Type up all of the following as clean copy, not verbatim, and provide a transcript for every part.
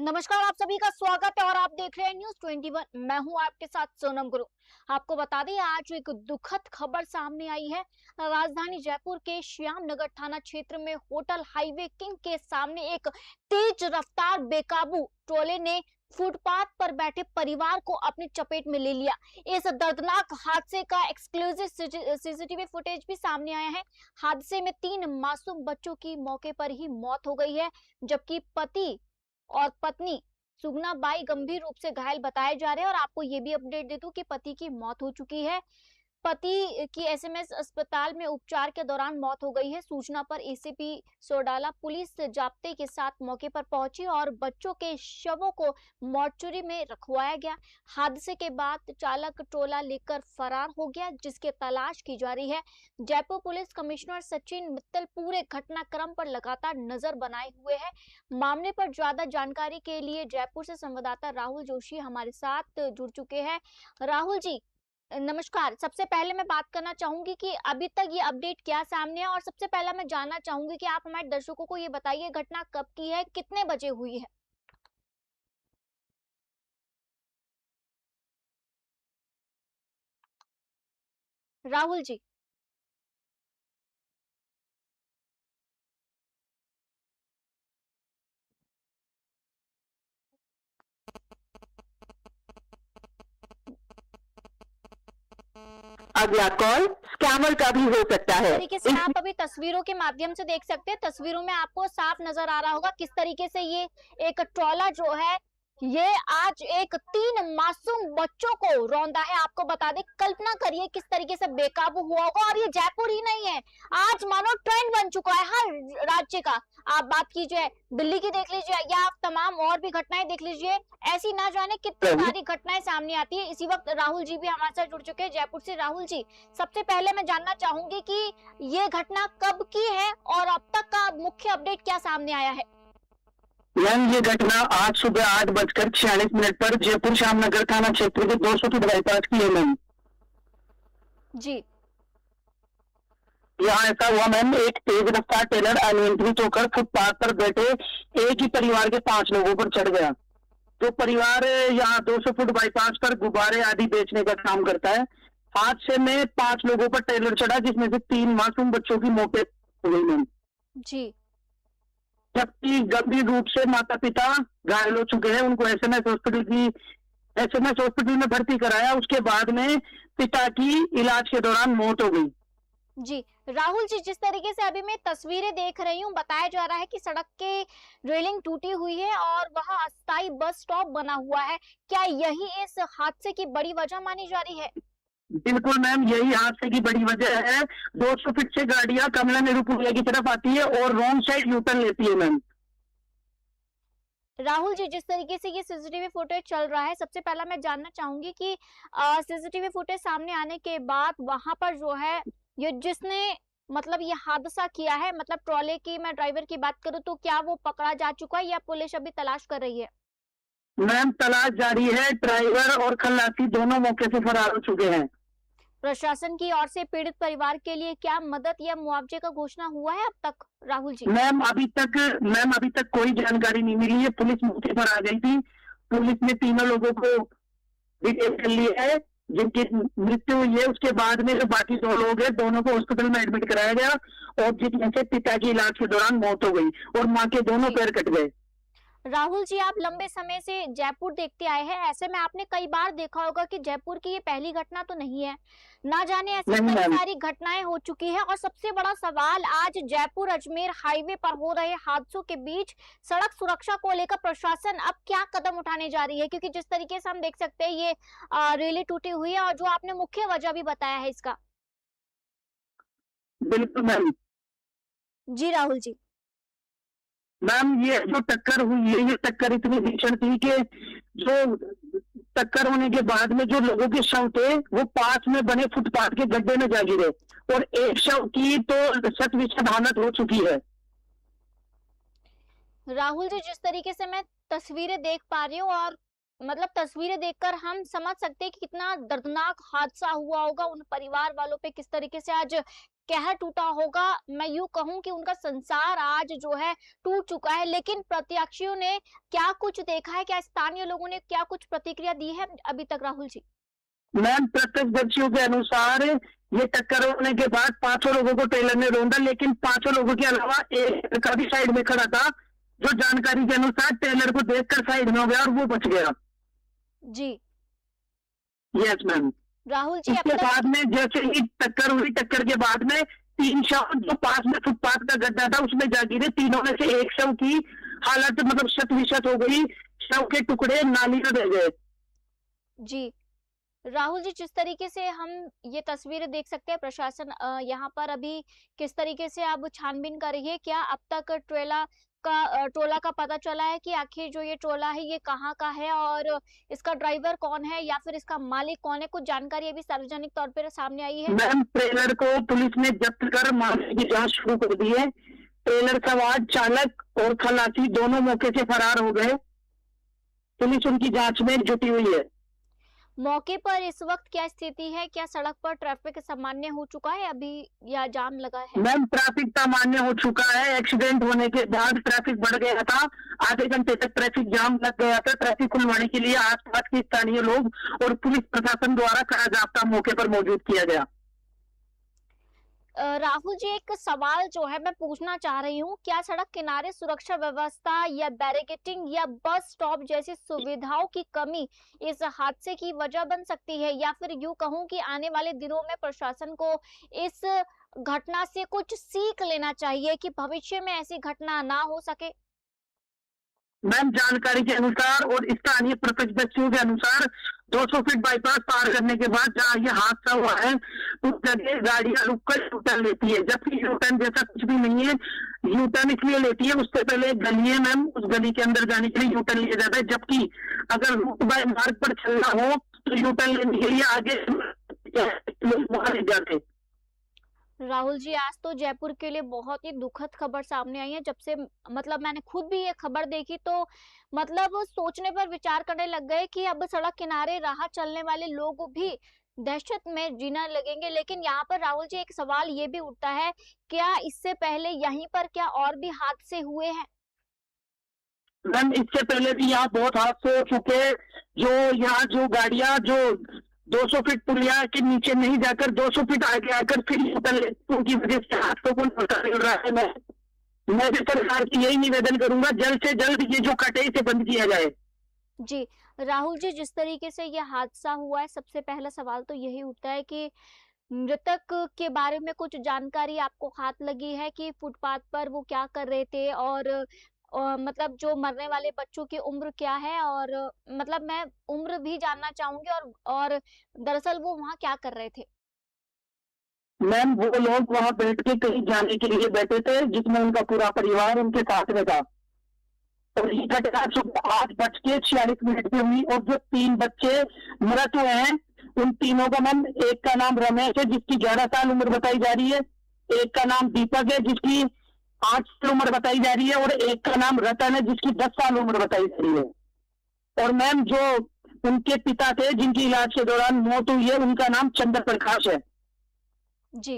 नमस्कार, आप सभी का स्वागत है और आप देख रहे हैं न्यूज 21। मैं हूं आपके साथ सोनम गुरु। आपको बता दें, आज एक दुखद खबर सामने आई है। राजधानी जयपुर के श्याम नगर थाना क्षेत्र में होटल हाईवे किंग के सामने एक तेज रफ्तार बेकाबू ट्रोले ने फुटपाथ पर बैठे परिवार को अपनी चपेट में ले लिया। इस दर्दनाक हादसे का एक्सक्लूसिव सीसीटीवी फुटेज भी सामने आया है। हादसे में 3 मासूम बच्चों की मौके पर ही मौत हो गई है, जबकि पति और पत्नी सुगना बाई गंभीर रूप से घायल बताए जा रहे हैं। और आपको ये भी अपडेट दे दूं कि पति की मौत हो चुकी है। पति की एसएमएस अस्पताल में उपचार के दौरान मौत हो गई है। सूचना पर एसीपी सोडाला पुलिस जाब्ते के साथ मौके पर पहुंची और बच्चों के शवों को मोर्चरी में रखवाया गया। हादसे के बाद चालक ट्रोला लेकर फरार हो गया, जिसकी तलाश की जा रही है। जयपुर पुलिस कमिश्नर सचिन मित्तल पूरे घटनाक्रम पर लगातार नजर बनाए हुए हैं। मामले पर ज्यादा जानकारी के लिए जयपुर से संवाददाता राहुल जोशी हमारे साथ जुड़ चुके हैं। राहुल जी, नमस्कार। सबसे पहले मैं बात करना चाहूंगी कि अभी तक ये अपडेट क्या सामने है, और सबसे पहला मैं जानना चाहूंगी कि आप हमारे दर्शकों को ये बताइए, घटना कब की है, कितने बजे हुई है? राहुल जी। अगला कॉल स्कैमर का भी हो सकता है। तरीके से आप अभी तस्वीरों के माध्यम से देख सकते हैं। तस्वीरों में आपको साफ नजर आ रहा होगा किस तरीके से ये एक ट्रॉला जो है, ये आज एक 3 मासूम बच्चों को रौंदा है। आपको बता दें, कल्पना करिए किस तरीके से बेकाबू हुआ होगा। और ये जयपुर ही नहीं है, आज मानो ट्रेंड बन चुका है हर राज्य का। आप बात कीजिए दिल्ली की, देख लीजिए, या आप तमाम और भी घटनाएं देख लीजिए। ऐसी ना जाने कितनी सारी घटनाएं सामने आती है। इसी वक्त राहुल जी भी हमारे साथ जुड़ चुके हैं जयपुर से। राहुल जी, सबसे पहले मैं जानना चाहूंगी कि ये घटना कब की है और अब तक का मुख्य अपडेट क्या सामने आया है? मैम, ये घटना आज सुबह 8:46 पर जयपुर श्यामनगर थाना क्षेत्र के 200 फीट बाईपास की है मैम। जी। यहाँ ऐसा हुआ मैम, एक तेज रफ्तार टेलर अनियंत्रित होकर फुटपाथ पर बैठे एक ही परिवार के 5 लोगों पर चढ़ गया। तो परिवार यहाँ 200 फुट बाईपास पर गुब्बारे आदि बेचने का काम करता है। हादसे में 5 लोगों पर टेलर चढ़ा, जिसमें से 3 मासूम बच्चों की मौत हो गई मैम, जी। जबकि गंभीर रूप से माता पिता घायल हो चुके हैं। उनको एसएमएस हॉस्पिटल में भर्ती कराया। उसके बाद में पिता की इलाज के दौरान मौत हो गई। जी राहुल जी, जिस तरीके से अभी मैं तस्वीरें देख रही हूँ, बताया जा रहा है कि सड़क के रेलिंग टूटी हुई है और वह अस्थायी बस स्टॉप बना हुआ है। क्या यही इस हादसे की बड़ी वजह मानी जा रही है? बिल्कुल मैम, यही हादसे की बड़ी वजह है। 200 फीट से गाड़ियां कमला नेहरू पुलिया की तरफ आती है और रॉन्ग साइड यूटर्न लेती है मैम। राहुल जी, जिस तरीके से ये सीसीटीवी फुटेज चल रहा है, सबसे पहला मैं जानना चाहूंगी कि सीसीटीवी फुटेज सामने आने के बाद वहां पर जो है, ये जिसने मतलब ये हादसा किया है, मतलब ट्रॉले की मैं ड्राइवर की बात करूं, तो क्या वो पकड़ा जा चुका है या पुलिस अभी तलाश कर रही है? मैम, तलाश जारी है। ड्राइवर और खलासी दोनों मौके से फरार हो चुके हैं। प्रशासन की ओर से पीड़ित परिवार के लिए क्या मदद या मुआवजे का घोषणा हुआ है अब तक, राहुल जी? मैम, अभी तक कोई जानकारी नहीं मिली है। पुलिस मौके पर आ गई थी। पुलिस ने तीनों लोगों को डिटेल कर लिया है, जिनकी मृत्यु हुई है। उसके बाद में जो बाकी 2 लोग हैं, दोनों को हॉस्पिटल में एडमिट कराया गया और जिसमें से पिता की इलाज के दौरान मौत हो गई और मां के दोनों पैर कट गए। राहुल जी, आप लंबे समय से जयपुर देखते आए हैं, ऐसे में आपने कई बार देखा होगा कि जयपुर की ये पहली घटना तो नहीं है। ना जाने ऐसी नहीं कई मैम, सारी घटनाएं हो चुकी है। और सबसे बड़ा सवाल, आज जयपुर अजमेर हाईवे पर हो रहे हादसों के बीच सड़क सुरक्षा को लेकर प्रशासन अब क्या कदम उठाने जा रही है? क्योंकि जिस तरीके से हम देख सकते हैं, ये रेली टूटी हुई है और जो आपने मुख्य वजह भी बताया है इसका। बिल्कुल मैम। जी राहुल जी। मैम, ये जो टक्कर हुई है, ये टक्कर इतनी भीषण थी कि जो टक्कर होने के बाद में जो लोगों के शव थे, वो पास में बने फुटपाथ के गड्ढे में जा गिरे और एक शव की तो शत विशत हालत हो चुकी है। राहुल जी, जिस तरीके से मैं तस्वीरें देख पा रही हूँ, और मतलब तस्वीरें देखकर हम समझ सकते हैं कि कितना दर्दनाक हादसा हुआ होगा उन परिवार वालों पे, किस तरीके से आज कहर टूटा होगा। मैं यूँ कहूँ कि उनका संसार आज जो है टूट चुका है। लेकिन प्रत्याशियों ने क्या कुछ देखा है? क्या स्थानीय लोगों ने क्या कुछ प्रतिक्रिया दी है अभी तक राहुल जी? मैम प्रत्यक्षदर्शियों के अनुसार ये टक्कर होने के बाद पांचों लोगों को ट्रेलर ने रौंदा, लेकिन पांचों लोगों के अलावा एक लड़का भी साइड में खड़ा था, जो जानकारी के अनुसार ट्रेलर को देखकर साइड में हो गया और वो बच गया। जी। Yes ma'am. राहुल जी, अब उसके तक बाद में जैसे ही टक्कर हुई, टक्कर के बाद में 3 शव जो पास में फुटपाथ का गड्ढा था उसमें जा गिरे। तीनों में से एक शव की हालत मतलब शत विशत हो गई, शव के टुकड़े नाली में बह गए। जी। राहुल जी, जिस तरीके से हम ये तस्वीरें देख सकते हैं, प्रशासन यहाँ पर अभी किस तरीके से अब छानबीन कर रही है? क्या अब तक टोला का पता चला है कि आखिर जो ये टोला है ये कहाँ का है और इसका ड्राइवर कौन है या फिर इसका मालिक कौन है? कुछ जानकारी अभी सार्वजनिक तौर पर सामने आई है? मैम ट्रेलर को पुलिस ने जब्त कर मामले की जांच शुरू कर दी है। ट्रेलर सवार चालक और खलासी दोनों मौके से फरार हो गए। पुलिस उनकी जांच में जुटी हुई है। मौके पर इस वक्त क्या स्थिति है? क्या सड़क पर ट्रैफिक सामान्य हो चुका है अभी या जाम लगा है? मैम ट्रैफिक सामान्य हो चुका है। एक्सीडेंट होने के बाद ट्रैफिक बढ़ गया था, आधे घंटे तक ट्रैफिक जाम लग गया था। ट्रैफिक खुलवाने के लिए आसपास के स्थानीय लोग और पुलिस प्रशासन द्वारा कड़ा जाब्ता मौके पर मौजूद किया गया। राहुल जी, एक सवाल जो है मैं पूछना चाह रही हूँ, क्या सड़क किनारे सुरक्षा व्यवस्था या बैरिकेडिंग या बस स्टॉप जैसी सुविधाओं की कमी इस हादसे की वजह बन सकती है, या फिर यूं कहूँ कि आने वाले दिनों में प्रशासन को इस घटना से कुछ सीख लेना चाहिए कि भविष्य में ऐसी घटना ना हो सके? मैम जानकारी के अनुसार और स्थानीय प्रत्यक्षदर्शियों के अनुसार 200 फीट बाईपास पार करने के बाद जहाँ ये हादसा हुआ है उस जगह गाड़ियां रुककर यू टर्न लेती है, जबकि यू टर्न जैसा कुछ भी नहीं है। यू टर्न इसलिए लेती है, उससे पहले एक गली है मैम, उस गली के अंदर जाने के लिए यू टर्न लिया जाता है। जबकि अगर रूट बाय मार्ग पर चलना हो तो यू टर्न लेने के लिए आगे वहां ले जाते। राहुल जी, आज तो जयपुर के लिए बहुत ही दुखद खबर सामने आई है। जब से मतलब मैंने खुद भी ये खबर देखी तो मतलब सोचने पर विचार करने लग गए कि अब सड़क किनारे राह चलने वाले लोग भी दहशत में जीना लगेंगे। लेकिन यहाँ पर राहुल जी, एक सवाल ये भी उठता है, क्या इससे पहले यहीं पर क्या और भी हादसे हुए हैं? मैम इससे पहले भी यहाँ बहुत हादसे हो चुके हैं। जो यहाँ जो गाड़ियां जो 200 फीट पुलिया के नीचे नहीं जाकर 200 फीट आगे आकर फिर उनकी वजह से हादसों को नुकसान मिल रहा है। मैं भी सरकार की यही निवेदन करूंगा, जल्द से जल्द ये जो कटे इसे बंद किया जाए। जी। राहुल जी, जिस तरीके से ये हादसा हुआ है, सबसे पहला सवाल तो यही उठता है कि मृतक के बारे में कुछ जानकारी आपको हाथ लगी है कि फुटपाथ पर वो क्या कर रहे थे और मतलब जो मरने वाले बच्चों की उम्र क्या है? और मतलब मैं उम्र भी जानना चाहूंगी और दरअसल वो वहाँ क्या कर रहे थे? मैम वो लोग वहां बैठ के कहीं जाने के लिए बैठे थे, जिसमें उनका पूरा परिवार उनके साथ में था। और ये घटना सुबह 8:46 पे हुई और जो 3 बच्चे मृत हुए हैं उन तीनों का मैम, एक का नाम रमेश है जिसकी 11 साल उम्र बताई जा रही है, एक का नाम दीपक है जिसकी 8 साल उम्र बताई जा रही है और एक का नाम रतन है जिसकी 10 साल उम्र बताई जा रही है। और मैम जो उनके पिता थे जिनकी इलाज के दौरान मौत हुई है उनका नाम चंद्र प्रकाश है। जी।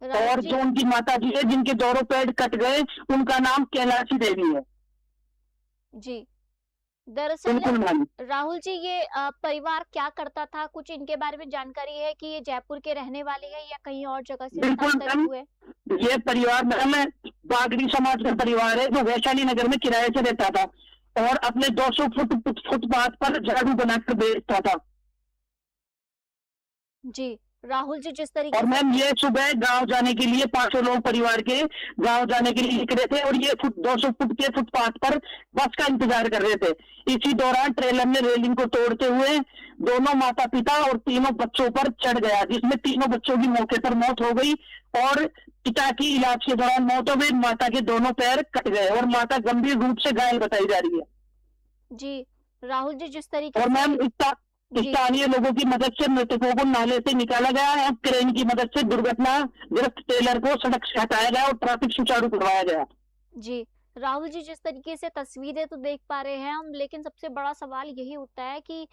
और जी। जो उनकी माता जी है जिनके दोनों पैर कट गए उनका नाम कैलाशी देवी है। जी। दरअसल बिल्कुल मैम। राहुल जी, ये परिवार क्या करता था? कुछ इनके बारे में जानकारी है कि ये जयपुर के रहने वाले हैं या कहीं और जगह से बिल्कुल स्थानांतरित मैम, हुए? ये परिवार मैम बागड़ी समाज का परिवार है जो वैशाली नगर में किराए से रहता था और अपने 200 फुटपाथ पर झाड़ू बनाकर बेचता था। जी। राहुल जी, जिस तरीके और से मैम ये सुबह गांव जाने के लिए 500 लोग परिवार के गांव जाने के लिए निकले थे और ये 200 फुट के फुटपाथ पर बस का इंतजार कर रहे थे। इसी दौरान ट्रेलर ने रेलिंग को तोड़ते हुए दोनों माता पिता और तीनों बच्चों पर चढ़ गया, जिसमें तीनों बच्चों की मौके पर मौत हो गई और पिता की इलाज के दौरान मौत हो गई। माता के दोनों पैर कट गए और माता गंभीर रूप से घायल बताई जा रही है। जी। राहुल जी, जिस तरीके और मैम से जी। स्थानीय लोगों की मदद से मृतकों को नाले से निकाला गया है। क्रेन की मदद से दुर्घटनाग्रस्त ट्रेलर को सड़क से हटाया गया और ट्रैफिक सुचारू करवाया गया। जी। राहुल जी, जिस तरीके से तस्वीरें तो देख पा रहे हैं हम, लेकिन सबसे बड़ा सवाल यही उठता है कि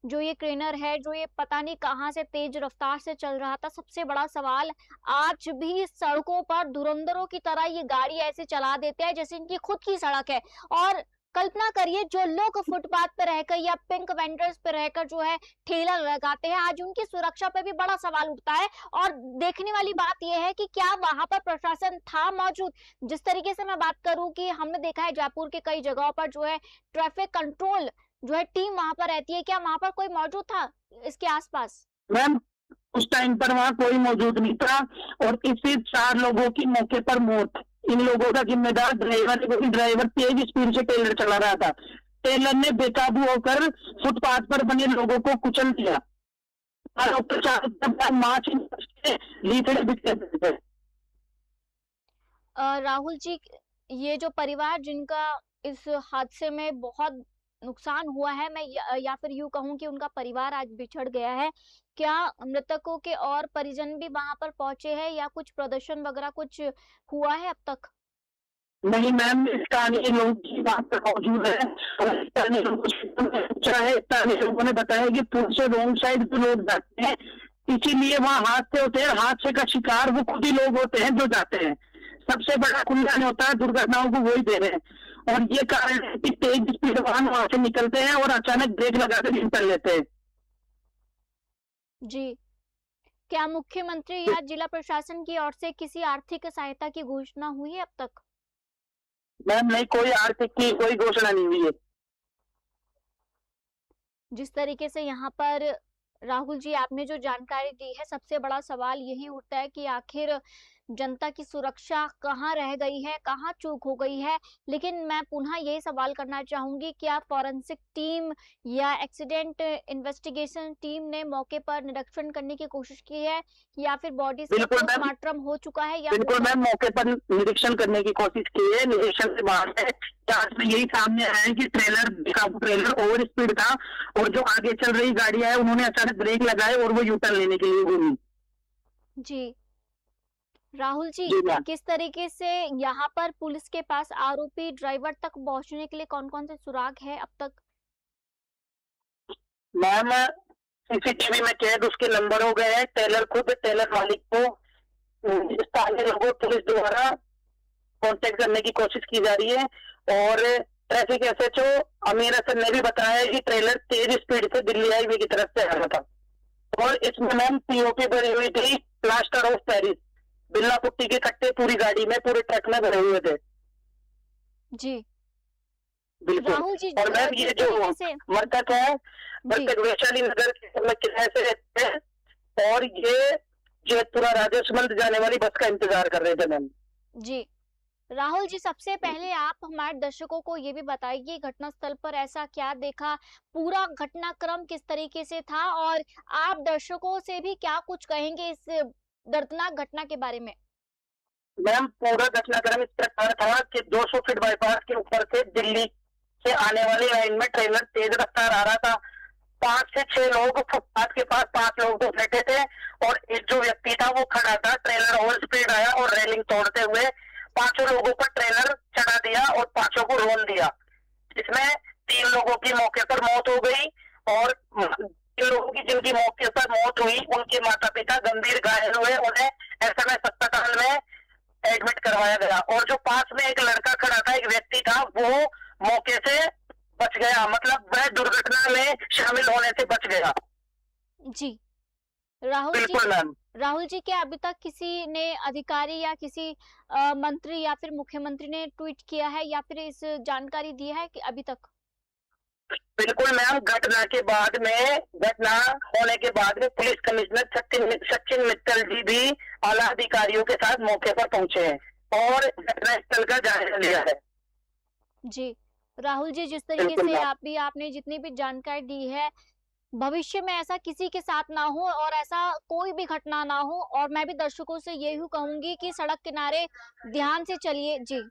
जो ये ट्रेनर है, जो ये पता नहीं कहाँ से तेज रफ्तार से चल रहा था। सबसे बड़ा सवाल, आज भी सड़कों पर धुरंधरों की तरह ये गाड़ी ऐसे चला देते हैं जैसे इनकी खुद की सड़क है। और कल्पना करिए, जो लोग फुटपाथ पे रहकर या पिंक वेंडर्स पे रहकर जो है ठेला लगाते हैं, आज उनकी सुरक्षा पे भी बड़ा सवाल उठता है। और देखने वाली बात यह है कि क्या वहां पर प्रशासन था मौजूद? जिस तरीके से मैं बात करूं कि हमने देखा है जयपुर के कई जगहों पर जो है ट्रैफिक कंट्रोल जो है टीम वहां पर रहती है, क्या वहां पर कोई मौजूद था इसके आसपास? मैम उस टाइम पर वहां कोई मौजूद नहीं था और इससे 4 लोगों की मौके पर मौत। इन लोगों का जिम्मेदार ड्राइवर है, क्योंकि ड्राइवर तेज स्पीड से ट्रेलर चला रहा था। ट्रेलर ने बेकाबू होकर फुटपाथ पर बने लोगों को कुचल दिया और लीथड़े बिखरे थे। राहुल जी, ये जो परिवार जिनका इस हादसे में बहुत नुकसान हुआ है, मैं या फिर यूं कहूं कि उनका परिवार आज बिछड़ गया है, क्या मृतकों के और परिजन भी वहां पर पहुंचे हैं या कुछ प्रदर्शन वगैरह कुछ हुआ है अब तक? नहीं मैम, स्थानीय लोग की बात पर मौजूद है और स्थानीय लोगों से पूछा है। स्थानीय लोगों ने बताया कि पुल से रोड साइड पे लोग जाते हैं, इसीलिए वहाँ हादसे होते हैं। हादसे का शिकार वो खुद ही लोग होते हैं जो जाते हैं। सबसे बड़ा कल्याण होता है दुर्घटनाओं को वही दे रहे हैं और ये कारण है कि तेज स्पीड वाहन वहां से निकलते हैं और अचानक ब्रेक लगाकर निकल लेते हैं। जी, क्या मुख्यमंत्री या जिला प्रशासन की ओर से किसी आर्थिक सहायता की घोषणा हुई है अब तक? मैम नहीं, कोई आर्थिक की कोई घोषणा नहीं हुई है। जिस तरीके से यहाँ पर राहुल जी आपने जो जानकारी दी है, सबसे बड़ा सवाल यही उठता है कि आखिर जनता की सुरक्षा कहाँ रह गई है, कहाँ चूक हो गई है। लेकिन मैं पुनः यही सवाल करना चाहूंगी, क्या फॉरेंसिक टीम या एक्सीडेंट इन्वेस्टिगेशन टीम ने मौके पर निरीक्षण करने की कोशिश की है या फिर बॉडी का बिल्कुल मैम, पोस्टमार्टम हो चुका है या बिल्कुल होगा? मैम, मौके पर निरीक्षण करने की कोशिश की है। निरीक्षण से बाहर है, जांच में यही सामने आया है कि ट्रेलर ओवर स्पीड था और जो आगे चल रही गाड़ियां है उन्होंने अचानक ब्रेक लगाए और वो यू टर्न लेने के लिए घूमी। जी, राहुल जी, जी मैम। किस तरीके से यहाँ पर पुलिस के पास आरोपी ड्राइवर तक पहुंचने के लिए कौन-कौन से सुराग है अब तक? मैम सीसीटीवी में कैद उसके नंबर हो गए हैं। टेलर मालिक को स्थानीय लोगों पुलिस द्वारा कांटेक्ट करने की कोशिश की जा रही है और ट्रैफिक एसएचओ अमीर हसन ने भी बताया है कि ट्रेलर तेज स्पीड से दिल्ली हाईवे की तरफ से आ रहा था और इसमें मैम पीओपी भरी हुई थी, प्लास्टर ऑफ पेरिस, बिल्ला पुट्टी के कट्टे पूरी गाड़ी में, पूरे ट्रक में भरे हुए थे। जी, बिल्कुल। राहुल जी, और मैम ये जिस जो तरीके से मृतक है, जी, मृतक वैशाली नगर में किराए से रहते हैं और ये जयपुरा राजस्वमंद जाने वाली बस का इंतजार कर रहे थे मैम। जी। राहुल जी, सबसे पहले आप हमारे दर्शकों को ये भी बताइए, घटनास्थल पर ऐसा क्या देखा, पूरा घटनाक्रम किस तरीके से था और आप दर्शकों से भी क्या कुछ कहेंगे इस दर्दनाक घटना के बारे में? मैम पूरा घटनाक्रम इस प्रकार था कि 200 फीट बाईपास के ऊपर से दिल्ली से आने वाली लाइन में ट्रेलर तेज रफ्तार आ रहा था। 5 से 6 लोग फुटपाथ के पास, 5 लोग तो बैठे थे और एक जो व्यक्ति था वो खड़ा था। ट्रेलर ओवर स्पीड आया और रेलिंग तोड़ते हुए 5 लोगों पर ट्रेलर चढ़ा दिया और 5 को रोल दिया, जिसमें 3 लोगों की मौके पर मौत हो गई और 3 लोगों की जिनकी मौके पर मौत हुई उनके माता पिता गंभीर घायल हुए, उन्हें एसएमएस अस्पताल में एडमिट करवाया गया और जो पास में एक लड़का खड़ा था, एक व्यक्ति था, वो मौके से बच गया, मतलब वह दुर्घटना में शामिल होने से बच गया। जी, राहुल जी, बिल्कुल मैम। राहुल जी, क्या अभी तक किसी ने अधिकारी या किसी मंत्री या फिर मुख्यमंत्री ने ट्वीट किया है या फिर इस जानकारी दी है कि अभी तक? बिल्कुल मैम, घटना होने के बाद में पुलिस कमिश्नर सचिन मित्तल जी भी आला अधिकारियों के साथ मौके पर पहुंचे हैं और घटनास्थल का जायजा लिया है। जी, राहुल जी, जिस तरीके बिल्कुल से मैम। आपने जितनी भी जानकारी दी है, भविष्य में ऐसा किसी के साथ ना हो और ऐसा कोई भी घटना ना हो, और मैं भी दर्शकों से यही कहूंगी कि सड़क किनारे ध्यान से चलिए। जी।